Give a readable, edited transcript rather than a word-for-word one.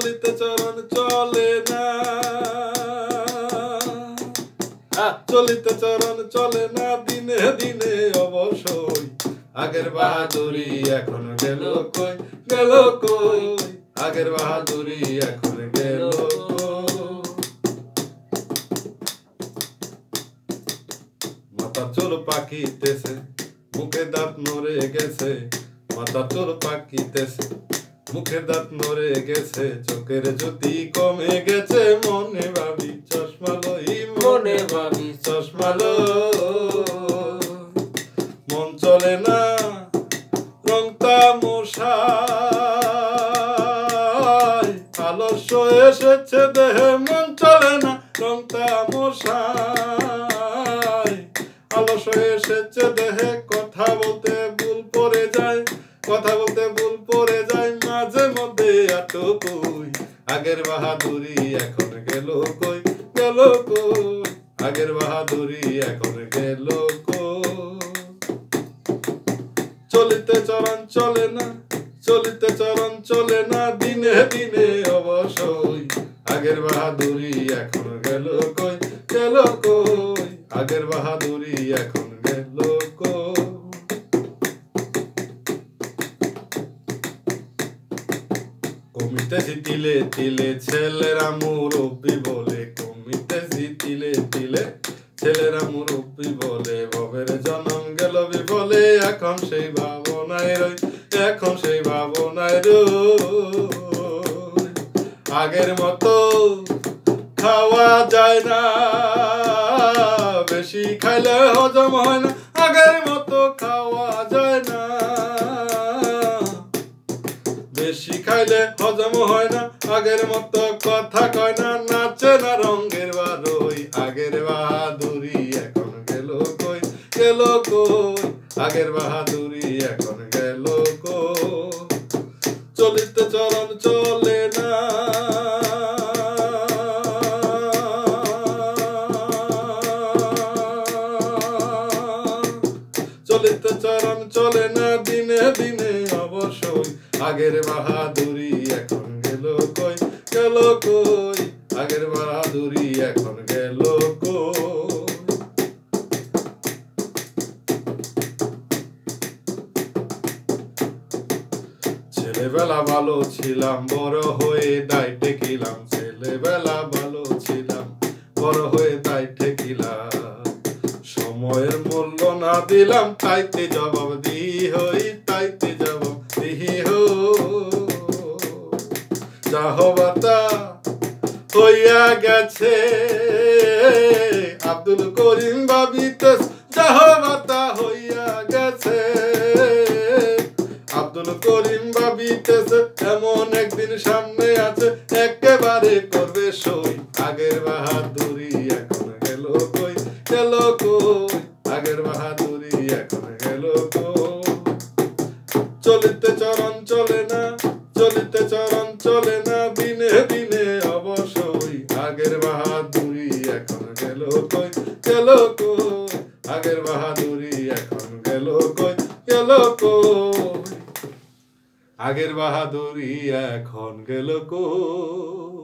চলিতে চরণ চলে না, চলিতে চরণ চলে না, দিনে দিনে অবশ্যই আগের বাহাদুরি এখন গেল কই, গেল কই, আগের বাহাদুরি এখন গেল কই। মাথার চুল পাকিতেছে, মুখে দাঁত নড়ে গেছে, মাথার চুল পাকিতেছে, মুখে দাঁত নড়ে গেছে, চোখের জ্যোতি কমে গেছে, মনে ভাবি চশমা লই, মনে ভাবি চশমা লই। মন চলে না রং তামশায়, আলস্য এসেছে দেহে, মন চলে না রং তামশায়, আলস্য এসেছে দেহে, কথা বলতে ভুল পড়ে যায়, কথা বলতে ভুল পড়ে যায়, মাঝে মধ্যে আটকুই, আগের বাহাদুরি এখন গেল কই, গেল কই, আগের বাহাদুরি এখন গেল কই। চলিতে চরণ চলে না, চলিতে চরণ চলে না, দিনে দিনে অবশ্যই আগের বাহাদুরি এখন গেল কই, গেল কই, আগের বাহাদুরি এখন গেল কই। কমিতেছি তিলে তিলে ছেলেরা মুরব্বি বলে, কমিতেছি তিলে তিলে ছেলেরা মুরব্বি বলে, ভবের জনম গেল বিফলে, এখন সেই ভাবনায় রই, এখন সেই ভাবনায় রই। আগের মতো খাওয়া যায় না, বেশি খাইলে হজম হয় না, আগের মতো খাওয়া যায় না, বেশি খাইলে হজম হয় না, আগের মতো কথা কয় না, নাচে না রঙের বারোই, আগের বাহাদুরি এখন গেল কই, গেল কই, আগের বাহাদুরি এখন গেল কই। চলিতে চরণ চলে না, চলিতে চরণ চলে না, দিনে দিনে অবশ্যই আগের বাহাদুরি এখন গেল কই, গেল কই, আগের বাহাদুরি এখন গেল কই। ছেলেবেলা ভালো ছিলাম, বড় হয়ে দায় ঠেকিলাম, ছেলেবেলা ভালো ছিলাম, বড় হয়ে দায় ঠেকিলাম, সময়ের মূল্য না দিলাম, তাইতে জবাব দিই হই, তাইতে জবাব দিই হই। যা হবার তা হইয়া গেছে, আব্দুল করিম ভাবিতেছ, যা হবার তা হইয়া গেছে, আব্দুল করিম ভাবিতেছে, এমন একদিন সামনে আছে, একেবারে করবে সই, আগের বাহাদুরি এখন গেল কই, গেল কই, আগের বাহাদুরি এখন গেল কই। চলিতে চরণ চলে না, চলিতে চরণ চলে না, দিনে দিনে অবশ্যই আগের বাহাদুরি এখন গেল কই, গেল কই, আগের বাহাদুরি এখন গেল কই, গেল কই, আগের বাহাদুরি এখন গেল কই।